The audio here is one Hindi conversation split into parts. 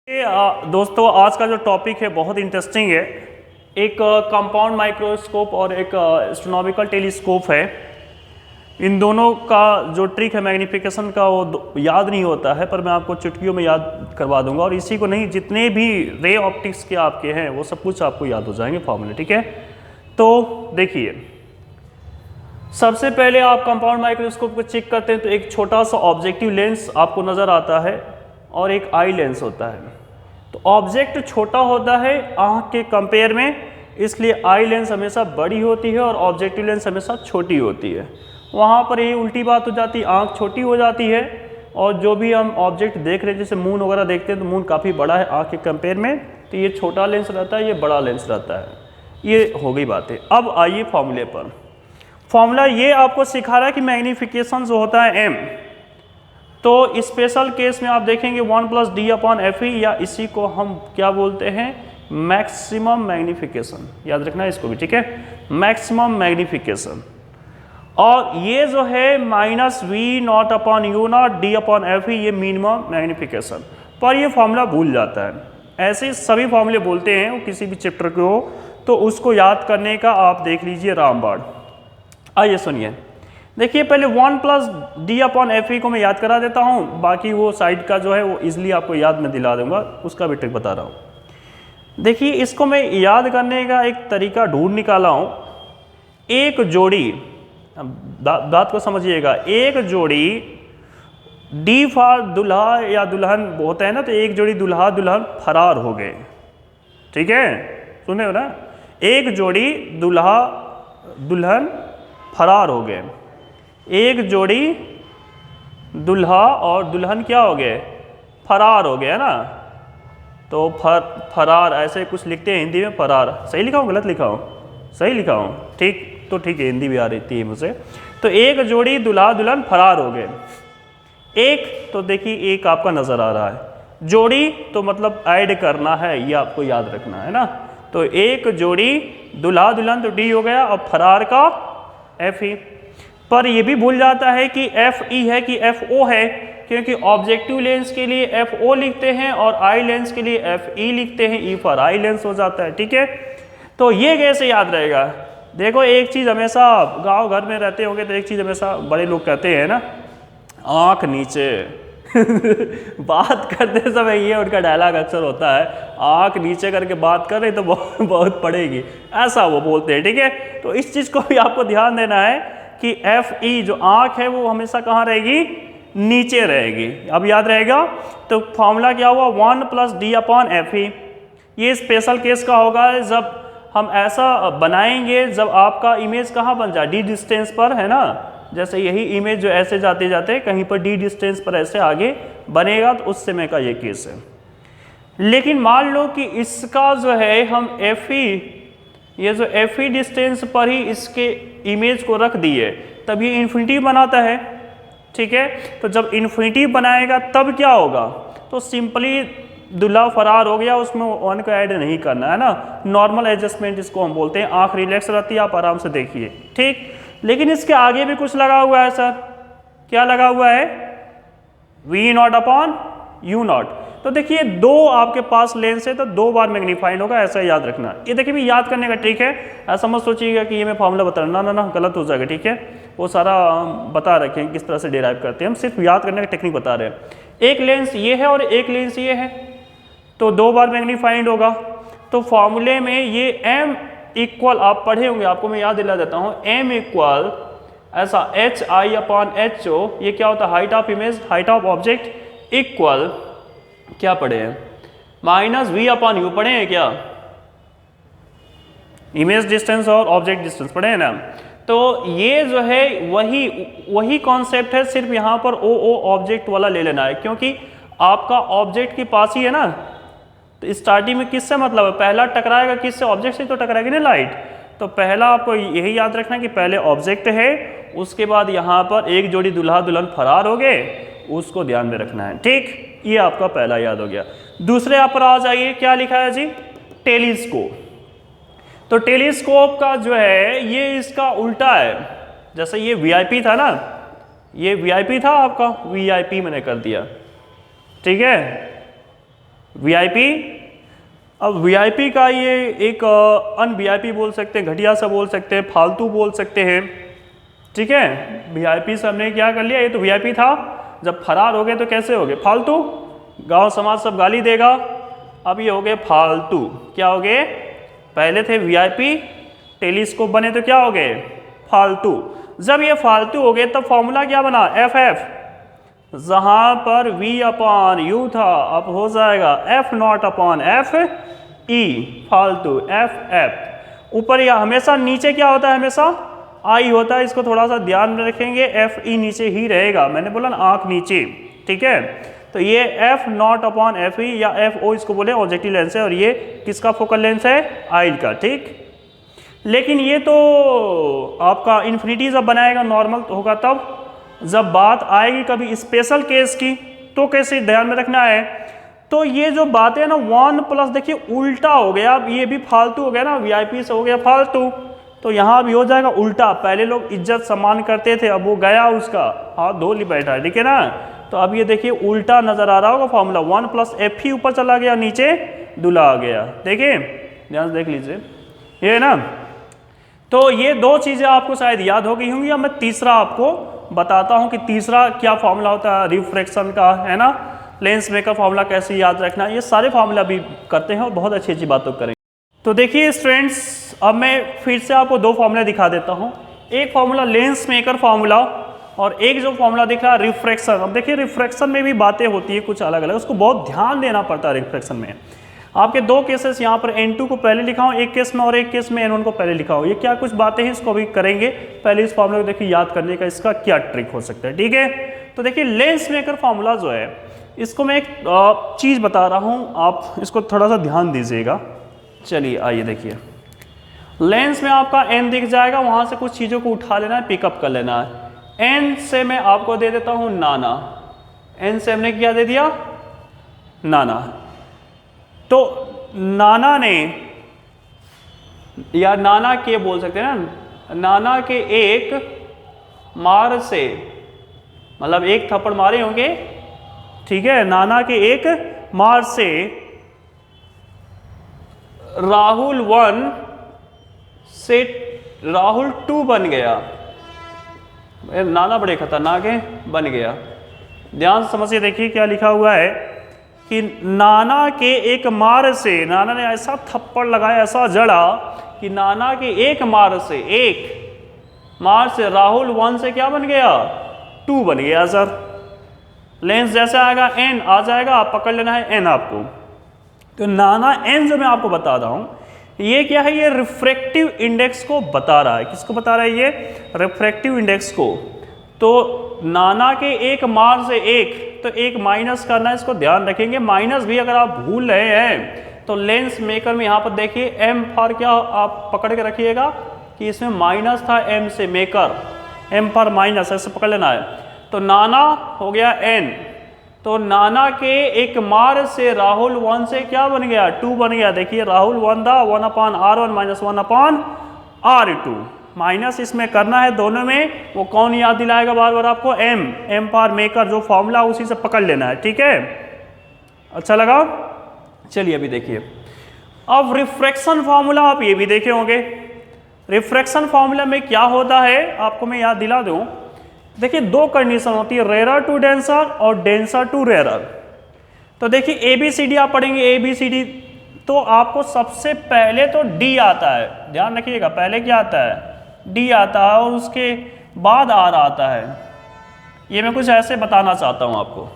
दोस्तों आज का जो टॉपिक है बहुत इंटरेस्टिंग है। एक कंपाउंड माइक्रोस्कोप और एक एस्ट्रोनॉमिकल टेलीस्कोप है। इन दोनों का जो ट्रिक है मैग्नीफिकेशन का वो याद नहीं होता है, पर मैं आपको चुटकियों में याद करवा दूंगा। और इसी को नहीं, जितने भी रे ऑप्टिक्स के आपके हैं वो सब कुछ आपको याद हो जाएंगे फॉर्मूले। ठीक है, तो देखिए सबसे पहले आप कंपाउंड माइक्रोस्कोप को चेक करते हैं तो एक छोटा सा ऑब्जेक्टिव लेंस आपको नज़र आता है और एक आई लेंस होता है। तो ऑब्जेक्ट छोटा होता है आँख के कंपेयर में, इसलिए आई लेंस हमेशा बड़ी होती है और ऑब्जेक्टिव लेंस हमेशा छोटी होती है। वहाँ पर ये उल्टी बात हो जाती है, आँख छोटी हो जाती है और जो भी हम ऑब्जेक्ट देख रहे हैं जैसे मून वगैरह देखते हैं तो मून काफ़ी बड़ा है आँख के कंपेयर में, तो ये छोटा लेंस रहता है, ये बड़ा लेंस रहता है। ये हो गई बातें। अब आइए फॉर्मूले पर। फॉर्मूला ये आपको सिखा रहा है कि मैग्नीफिकेशन जो होता है m, तो स्पेशल केस में आप देखेंगे 1 + d/fe, या इसी को हम क्या बोलते हैं, मैक्सिमम मैग्नीफिकेशन। याद रखना है इसको भी, ठीक है, मैक्सिमम मैग्नीफिकेशन। और ये जो है -v0/u0 d/fe, ये मिनिमम मैग्नीफिकेशन। पर ये फॉर्मूला भूल जाता है। ऐसे सभी फॉर्मूले बोलते हैं वो किसी भी चैप्टर के हो, तो उसको याद करने का आप देख लीजिए रामबाण। आइए सुनिए, देखिए पहले 1 + d/fe को मैं याद करा देता हूँ, बाकी वो साइड का जो है वो इजली आपको याद में दिला दूंगा, उसका भी ट्रिक बता रहा हूँ। देखिए इसको मैं याद करने का एक तरीका ढूंढ निकाला हूँ। एक जोड़ी, बात को समझिएगा, एक जोड़ी डी फॉर दुल्हा या दुल्हन होता है ना, तो एक जोड़ी दूल्हा दुल्हन फरार हो गए। ठीक है, सुने हो ना, एक जोड़ी दूल्हा दुल्हन फरार हो गए। एक जोड़ी दूल्हा और दुल्हन क्या हो गए, फरार हो गए, है ना। तो फरार ऐसे कुछ लिखते हैं हिंदी में, फरार। सही लिखा हूँ गलत लिखा हूँ? सही लिखा हूँ, ठीक, तो ठीक है, हिंदी भी आ रही है मुझे। तो एक जोड़ी दूल्हा दुल्हन फरार हो गए। एक तो देखिए एक आपका नज़र आ रहा है, जोड़ी तो मतलब ऐड करना है, ये आपको याद रखना है ना। तो एक जोड़ी दूल्हा दुल्हन तो डी हो गया और फरार का FE। पर ये भी भूल जाता है कि FE है कि FO है, क्योंकि ऑब्जेक्टिव लेंस के लिए FO लिखते हैं और आई लेंस के लिए FE लिखते हैं, E फॉर आई लेंस हो जाता है। ठीक है, तो ये कैसे याद रहेगा? देखो एक चीज़ हमेशा गांव घर में रहते होंगे तो एक चीज़ हमेशा बड़े लोग कहते हैं ना, आँख नीचे बात करते समय ये उनका डायलॉग अक्सर होता है, आँख नीचे करके बात कर रहे तो बहुत पड़ेगी, ऐसा वो बोलते हैं। ठीक है, तो इस चीज़ को भी आपको ध्यान देना है कि FE जो आँख है वो हमेशा कहाँ रहेगी, नीचे रहेगी। अब याद रहेगा। तो फॉर्मूला क्या हुआ, 1 + d/fe। ये स्पेशल केस का होगा जब हम ऐसा बनाएंगे जब आपका इमेज कहाँ बन जाए, डी डिस्टेंस पर, है ना। जैसे यही इमेज जो ऐसे जाते जाते कहीं पर डी डिस्टेंस पर ऐसे आगे बनेगा, तो उस समय का ये केस है। लेकिन मान लो कि इसका जो है हम FE, ये जो FE डिस्टेंस पर ही इसके इमेज को रख दिए, तब ये इन्फिनिटी बनाता है। ठीक है, तो जब इन्फिनिटी बनाएगा तब क्या होगा, तो सिंपली दूल्हा फरार हो गया, उसमें 1 को ऐड नहीं करना है ना, नॉर्मल एडजस्टमेंट इसको हम बोलते हैं। आँख रिलैक्स रहती है, आप आराम से देखिए। ठीक, लेकिन इसके आगे भी कुछ लगा हुआ है सर, क्या लगा हुआ है, v0/u0। तो देखिए दो आपके पास लेंस है तो 2 बार मैग्नीफाइड होगा, ऐसा याद रखना। ये देखिए भी याद करने का ट्रिक है, ऐसा मत सोचिएगा कि ये मैं फॉर्मूला बता रहा, ना गलत हो जाएगा। ठीक है, वो सारा बता रखे हैं किस तरह से डिराइव करते हैं, हम सिर्फ याद करने का टेक्निक बता रहे हैं। एक लेंस ये है और एक लेंस ये है, तो 2 बार मैग्नीफाइड होगा। तो फॉर्मूले में ये m इक्वल, आप पढ़े होंगे, आपको मैं याद दिला देता हूँ, m इक्वल ऐसा HI/HO, ये क्या होता है, height of image, height of object, equal क्या पढ़े हैं, -v/u पढ़े हैं क्या, इमेज डिस्टेंस और ऑब्जेक्ट डिस्टेंस पढ़े हैं ना। तो ये जो है वही कॉन्सेप्ट है, सिर्फ यहाँ पर OO ऑब्जेक्ट वाला ले लेना है, क्योंकि आपका ऑब्जेक्ट के पास ही है ना। तो स्टार्टिंग में किससे मतलब है, पहला टकराएगा किससे, ऑब्जेक्ट से तो टकराएगी ना लाइट। तो पहला आपको यही याद रखना है कि पहले ऑब्जेक्ट है, उसके बाद यहाँ पर एक जोड़ी दूल्हा दुल्हन फरार हो गए, उसको ध्यान में रखना है। ठीक, ये आपका पहला याद हो गया। दूसरे आप पर आ जाइए, क्या लिखा है जी, टेलीस्कोप। तो टेलीस्कोप का जो है ये इसका उल्टा है, जैसे ये VIP था ना, ये VIP था आपका, VIP मैंने कर दिया। ठीक है, वीआईपी। अब वीआईपी का ये एक अनवीआईपी बोल सकते हैं, घटिया सा बोल सकते हैं, फालतू बोल सकते हैं, ठीक है। वीआईपी से हमने क्या कर लिया, ये तो वीआईपी था, जब फरार हो गए तो कैसे हो गए, फालतू, गांव समाज सब गाली देगा। अब ये हो गए फालतू, क्या हो गए, पहले थे वीआईपी, टेलीस्कोप बने तो क्या हो गए, फालतू। जब ये फालतू हो गए तब फॉर्मूला क्या बना, एफ एफ, जहां पर v अपॉन यू था अब हो जाएगा F not upon F E, फालतू, एफ एफ। ऊपर या हमेशा नीचे क्या होता है, हमेशा आई होता है, इसको थोड़ा सा ध्यान में रखेंगे, एफ ई नीचे ही रहेगा, मैंने बोला ना आंख नीचे, ठीक है। तो ये F not upon F E या एफ ओ इसको बोले ऑब्जेक्टिव लेंस है, और ये किसका फोकल लेंस है, आइल का, ठीक। लेकिन ये तो आपका इन्फिनिटी जब बनाएगा नॉर्मल होगा तब, जब बात आएगी कभी स्पेशल केस की तो कैसे ध्यान में रखना है। तो ये जो बातें है ना 1 प्लस, देखिए उल्टा हो गया, अब ये भी फालतू हो गया ना, वीआईपी से हो गया फालतू, तो यहाँ भी हो जाएगा उल्टा। पहले लोग इज्जत सम्मान करते थे, अब वो गया उसका हाथ धो ली बैठा है, ठीक है ना। तो अब ये देखिए उल्टा नजर आ रहा होगा फॉर्मूला, 1 प्लस एफ ही ऊपर चला गया, नीचे दूल्हा आ गया, देखिए ध्यान से देख लीजिए, ये है ना। तो ये दो चीजें आपको शायद याद हो गई होंगी। अब मैं तीसरा आपको बताता हूं कि तीसरा क्या फॉर्मूला होता है रिफ्रैक्शन का, है ना, लेंस मेकर फॉर्मूला कैसे याद रखना, ये सारे फॉर्मूला भी करते हैं और बहुत अच्छी अच्छी बातों करेंगे। तो देखिए स्टूडेंट्स, अब मैं फिर से आपको दो फॉर्मूला दिखा देता हूं, एक फॉर्मूला लेंस मेकर फॉर्मूला और एक जो फॉर्मूला दिख रहा है रिफ्रैक्शन। अब देखिए रिफ्रैक्शन में भी बातें होती है कुछ अलग अलग, उसको बहुत ध्यान देना पड़ता है रिफ्रैक्शन में। आपके दो केसेस यहाँ पर N2 को पहले लिखा हूँ एक केस में और एक केस में N1 को पहले लिखा हूँ। ये क्या कुछ बातें हैं इसको भी करेंगे, पहले इस फॉर्मूला को देखिए याद करने का इसका क्या ट्रिक हो सकता है, ठीक है। तो देखिए लेंस मेकर फॉर्मूला जो है, इसको मैं एक चीज़ बता रहा हूँ, आप इसको थोड़ा सा ध्यान दीजिएगा। चलिए आइए देखिए, लेंस में आपका N दिख जाएगा, वहाँ से कुछ चीज़ों को उठा लेना है, पिकअप कर लेना है। N से मैं आपको दे देता हूँ नाना, N से हमने क्या दे दिया, नाना। तो नाना ने, या नाना के बोल सकते हैं ना, नाना के एक मार से, मतलब एक थप्पड़ मारे होंगे, ठीक है, नाना के एक मार से राहुल 1 से राहुल 2 बन गया। नाना बड़े खतरनाक है, बन गया। ध्यान से समझिए, देखिए क्या लिखा हुआ है कि नाना के एक मार से, नाना ने ऐसा थप्पड़ लगाया, ऐसा जड़ा कि नाना के एक मार से राहुल 1 से क्या बन गया, 2 बन गया। सर लेंस जैसे आएगा N आ जाएगा, आप पकड़ लेना है N आपको। तो नाना N जो मैं आपको बता रहा हूं, ये क्या है, ये रिफ्रैक्टिव इंडेक्स को बता रहा है। किसको बता रहा है, ये रिफ्रैक्टिव इंडेक्स को। तो नाना के एक मार से एक, तो एक माइनस करना है, इसको ध्यान रखेंगे। माइनस भी अगर आप भूल रहे हैं तो लेंस मेकर में यहाँ पर देखिए M फॉर क्या आप पकड़ के रखिएगा कि इसमें माइनस था, M से मेकर, M फॉर माइनस, ऐसे पकड़ लेना है। तो नाना हो गया N, तो नाना के एक मार से राहुल 1 से क्या बन गया, 2 बन गया। देखिए राहुल 1 था, 1/R1 माइनस 1/R2, माइनस इसमें करना है दोनों में। वो कौन याद दिलाएगा बार बार आपको, M फॉर मेकर, जो फॉर्मूला उसी से पकड़ लेना है, ठीक है। अच्छा लगा, चलिए अभी देखिए। अब रिफ्रैक्शन फॉर्मूला आप ये भी देखे होंगे। रिफ्रैक्शन फॉर्मूला में क्या होता है आपको मैं याद दिला दूं। देखिए दो कंडीशन होती है, रेयर टू डेंसर और डेंसर टू रेयर। तो देखिए ABCD आप पढ़ेंगे, ABCD तो आपको सबसे पहले तो D आता है, ध्यान रखिएगा, पहले क्या आता है, D आता है, और उसके बाद R आता है। ये मैं कुछ ऐसे बताना चाहता हूँ आपको,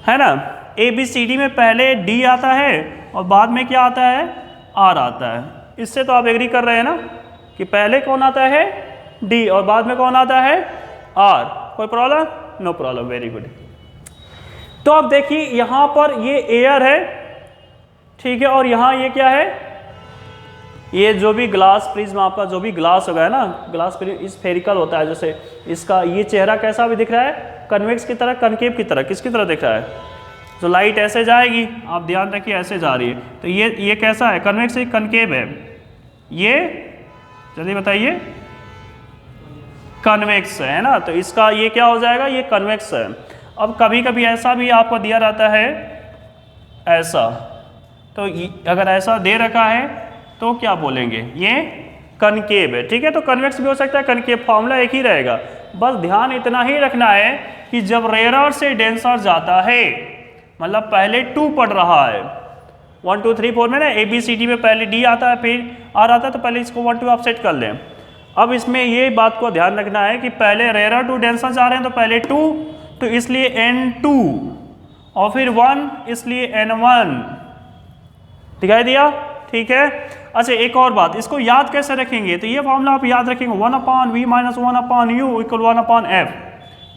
है ना। ABCD में पहले D आता है और बाद में क्या आता है, R आता है। इससे तो आप एग्री कर रहे हैं ना कि पहले कौन आता है, D, और बाद में कौन आता है, R। कोई problem, no problem, very good. तो अब देखिए यहां पर ये एयर है, ठीक है, और यहां ये क्या है, ये जो भी ग्लास प्रिज्म आपका जो भी ग्लास होगा है ना, ग्लास प्रिज्म स्फेरिकल होता है। जैसे इसका ये चेहरा कैसा भी दिख रहा है, कन्वेक्स की तरह, कनकेव की तरह, किसकी तरह दिख रहा है, तो लाइट ऐसे जाएगी, आप ध्यान रखिए ऐसे जा रही है, तो ये कैसा है, कन्वेक्स है, कनकेव है, ये जल्दी बताइए, कन्वेक्स है ना। तो इसका ये क्या हो जाएगा, ये कन्वेक्स है। अब कभी कभी ऐसा भी आपको दिया रहता है ऐसा, तो अगर ऐसा दे रखा है तो क्या बोलेंगे, ये कनकेव है। ठीक है, तो कन्वेक्स भी हो सकता है, कनकेव, फॉर्मूला एक ही रहेगा। बस ध्यान इतना ही रखना है कि जब रेयर से डेंसर जाता है, मतलब पहले 2 पढ़ रहा है, 1 2 3 4 में ना ABCD में पहले D आता है फिर R आता है, तो पहले इसको 1 2 आप सेट कर लें। अब इसमें ये बात को ध्यान रखना है कि पहले रेयर टू डेंसर जा रहे हैं तो पहले 2, तो इसलिए N2 और फिर 1 इसलिए N1, दिखाई दिया। ठीक है, अच्छा एक और बात, इसको याद कैसे रखेंगे, तो ये फॉर्मूला आप याद रखेंगे 1/v - 1/u = 1/f।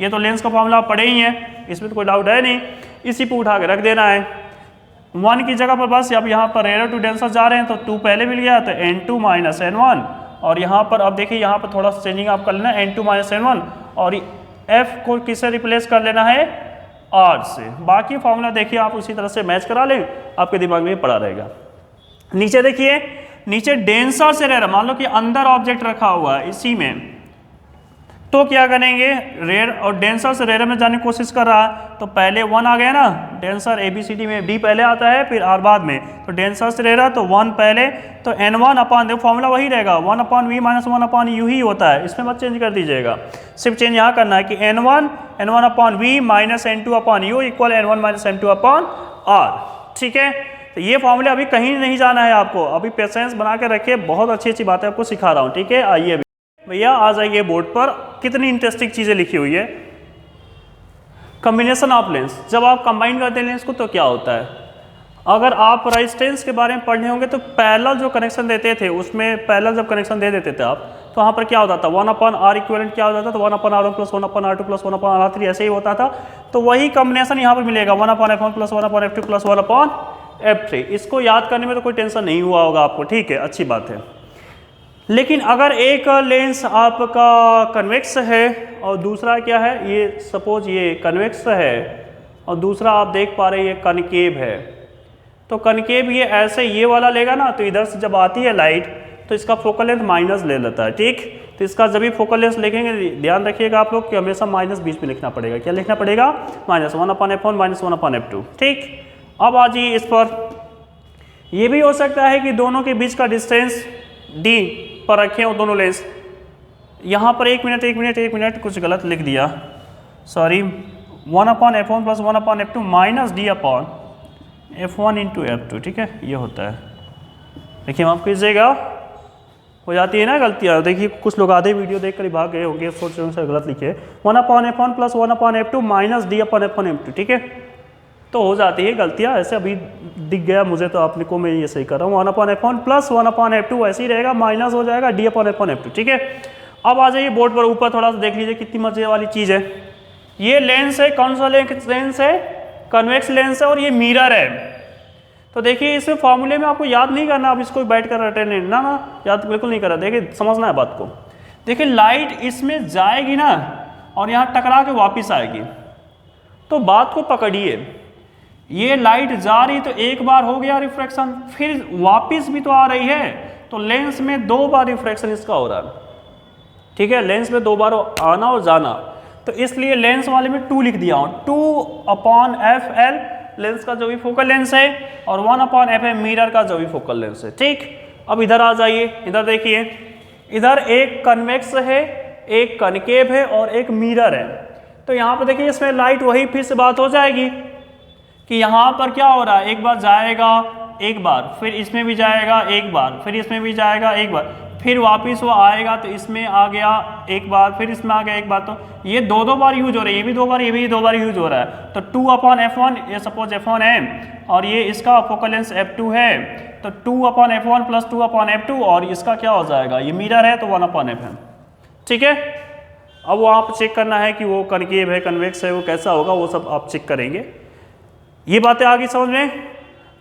ये तो लेंस का फॉर्मूला आप पढ़े ही हैं, इसमें तो कोई डाउट है नहीं, इसी पे उठा के रख देना है। 1 की जगह पर बस अब यहाँ पर रेयर टू डेंसर जा रहे हैं तो 2 पहले मिल गया, तो N2 - N1, और यहाँ पर अब देखिए यहाँ पर थोड़ा सा चेंजिंग आप कर लेना, N2 - N1, और F को किससे रिप्लेस कर लेना है, R से। बाकी फॉर्मूला देखिए आप उसी तरह से मैच करा लें, आपके दिमाग में पड़ा रहेगा। नीचे देखिए, नीचे डेंसर से रेयर, मान लो कि अंदर ऑब्जेक्ट रखा हुआ है इसी में, तो क्या करेंगे, रेयर और डेंसर से रेयर में जाने की कोशिश कर रहा है, तो पहले 1 आ गया ना, डेंसर ABCD में D पहले आता है फिर R बाद में, तो डेंसर से रेयर तो 1 पहले, तो N1 अपान, देखो फॉर्मूला वही रहेगा, 1/v - 1/u ही होता है, इसमें मत चेंज कर दीजिएगा, सिर्फ चेंज यहाँ करना है कि N1/v - N2/u = N1 - N2/R। ठीक है, तो ये फॉर्मूला अभी कहीं नहीं जाना है आपको, अभी पेशेंस बना के रखिए, बहुत अच्छी अच्छी बातें आपको सिखा रहा हूँ। ठीक है, आइए भैया आ जाइए बोर्ड पर, कितनी इंटरेस्टिंग चीज़ें लिखी हुई है। कॉम्बिनेशन ऑफ लेंस, जब आप कंबाइन करते हैं लेंस को तो क्या होता है, अगर आप रेजिस्टेंस के बारे में पढ़ने होंगे तो पैरेलल जो कनेक्शन देते थे, उसमें पैरेलल जब कनेक्शन दे देते थे आप, तो वहाँ पर क्या होता था, 1/R इक्विवेलेंट क्या होता था, तो 1/R1 + 1/R2 + 1/R3 ऐसे ही होता था। तो वही कॉम्बिनेशन यहाँ पर मिलेगा, 1/F1 + 1/F2 + 1/F3। इसको याद करने में तो कोई टेंशन नहीं हुआ होगा आपको, ठीक है, अच्छी बात है। लेकिन अगर एक लेंस आपका कन्वेक्स है और दूसरा क्या है, ये सपोज ये कन्वेक्स है और दूसरा आप देख पा रहे हैं ये कनकेव है, तो कनकेव ये ऐसे ये वाला लेगा ना, तो इधर से जब आती है लाइट तो इसका फोकल लेंथ माइनस ले लेता है। ठीक, तो इसका जब भी फोकल लेंथ लिखेंगे ध्यान रखिएगा आप लोग कि हमेशा माइनस बीच में लिखना पड़ेगा। क्या लिखना पड़ेगा, -1/f1 - 1/f2। ठीक, अब आ जाइए इस पर, यह भी हो सकता है कि दोनों के बीच का डिस्टेंस D पर रखे हो दोनों लेंस। यहाँ पर एक मिनट कुछ गलत लिख दिया, sorry, 1/f1 + 1/f2 - D/f1 × f2। ठीक है, ये होता है, देखिए माफ कीजिएगा, हो जाती है ना गलतियाँ। देखिए कुछ लोग आधे वीडियो देखकर ही भाग गए होंगे, सोच रहे होंगे गलत लिखे, 1/f1 + 1/f2 - D/f1 f2। ठीक है, तो हो जाती है गलतियाँ, ऐसे अभी दिख गया मुझे तो आपने को मैं ये सही कर रहा हूँ, 1/f1 + 1/f2 ऐसे ही रहेगा, माइनस हो जाएगा D/f1 f2। ठीक है, अब आ जाइए बोर्ड पर ऊपर, थोड़ा सा देख लीजिए कितनी मजे वाली चीज़ है। ये लेंस है, कौन सा लेंस है, कन्वेक्स लेंस है, और ये मिरर है। तो देखिए इस फॉर्मूले में आपको याद नहीं करना, आप इसको बैठ कर रटे नहीं ना, याद बिल्कुल नहीं करना। देखिए समझना है बात को, देखिए लाइट इसमें जाएगी ना और यहाँ टकरा के वापिस आएगी, तो बात को पकड़िए, ये लाइट जा रही तो एक बार हो गया रिफ्रैक्शन, फिर वापिस भी तो आ रही है, तो लेंस में 2 बार रिफ्रैक्शन इसका हो रहा है। ठीक है, लेंस में 2 बार आना और जाना, तो इसलिए लेंस वाले में 2 लिख दिया हूँ, 2/FL लेंस का जो भी फोकल लेंस है, और 1/FM मिरर का जो भी फोकल लेंस है। ठीक, अब इधर आ जाइए, इधर देखिए, इधर एक कन्वेक्स है, एक कनकेव है और एक मिरर है। तो यहाँ पर देखिए इसमें लाइट वही फिर से बात हो जाएगी कि यहाँ पर क्या हो रहा है, एक बार जाएगा एक बार, फिर इसमें भी जाएगा एक बार, फिर इसमें भी जाएगा एक बार, फिर वापस वो आएगा तो इसमें आ गया एक बार, फिर इसमें आ गया एक बार, तो ये 2 बार यूज हो रहा है, ये भी 2 बार, ये भी 2 बार यूज हो रहा है। तो 2/f1, ये सपोज f1 है और ये इसका फोकल लेंस f2 है, तो 2/f1 + 2/f2, और इसका क्या हो जाएगा, ये मिरर है तो 1/fm। ठीक है, अब वो आप चेक करना है कि वो कनकेव है, कन्वेक्स है, वो कैसा होगा, वो सब आप चेक करेंगे। ये बातें आ गई समझ में,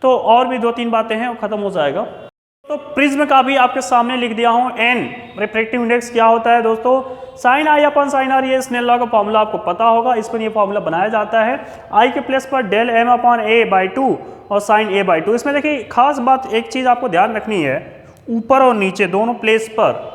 तो और भी 2-3 बातें हैं, वो खत्म हो जाएगा। तो प्रिज्म का भी आपके सामने लिख दिया हूँ, n रिफ्रैक्टिव इंडेक्स क्या होता है दोस्तों, sin I/sin r, ये स्नेल लॉ का फॉर्मूला आपको पता होगा, इस पर ये फॉर्मूला बनाया जाता है, I के प्लेस पर del m/a/2 और sin a/2। इसमें देखिए खास बात, एक चीज़ आपको ध्यान रखनी है, ऊपर और नीचे दोनों प्लेस पर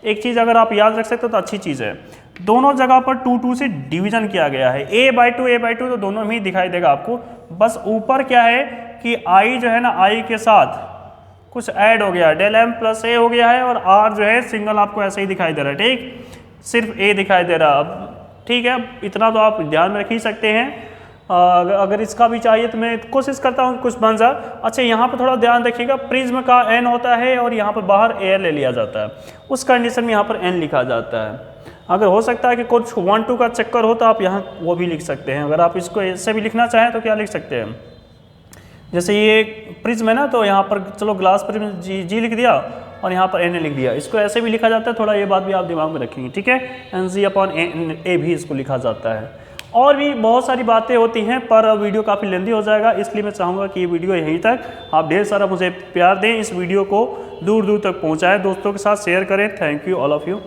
एक चीज़ अगर आप याद रख सकते हो तो अच्छी चीज़ है, दोनों जगह पर 2 से डिवीजन किया गया है, a/2 तो दोनों में ही दिखाई देगा आपको, बस ऊपर क्या है कि आई जो है ना, आई के साथ कुछ ऐड हो गया, डेल एम प्लस ए हो गया है, और आर जो है सिंगल आपको ऐसे ही दिखाई दे रहा है, ठीक, सिर्फ ए दिखाई दे रहा। अब ठीक है, इतना तो आप ध्यान में रख ही सकते हैं। अगर इसका भी चाहिए तो मैं कोशिश करता हूँ कुछ बन जाए। अच्छा, यहाँ पर थोड़ा ध्यान रखिएगा, प्रिज्म का एन होता है और यहाँ पर बाहर एयर ले लिया जाता है, उस कंडीशन में यहाँ पर एन लिखा जाता है। अगर हो सकता है कि कुछ 1-2 का चक्कर हो तो आप यहाँ वो भी लिख सकते हैं। अगर आप इसको ऐसे भी लिखना चाहें तो क्या लिख सकते हैं, जैसे ये प्रिज्म है ना, तो यहाँ पर चलो ग्लास प्रिज्म जी लिख दिया और यहाँ पर एन लिख दिया, इसको ऐसे भी लिखा जाता है। थोड़ा ये बात भी आप दिमाग में रखेंगे, ठीक है, एन जी अपॉन ए भी इसको लिखा जाता है। और भी बहुत सारी बातें होती हैं, पर वीडियो काफ़ी लेंदी हो जाएगा, इसलिए मैं चाहूँगा कि ये वीडियो यहीं तक। आप ढेर सारा मुझे प्यार दें, इस वीडियो को दूर दूर तक पहुँचाएँ, दोस्तों के साथ शेयर करें। Thank you all of you.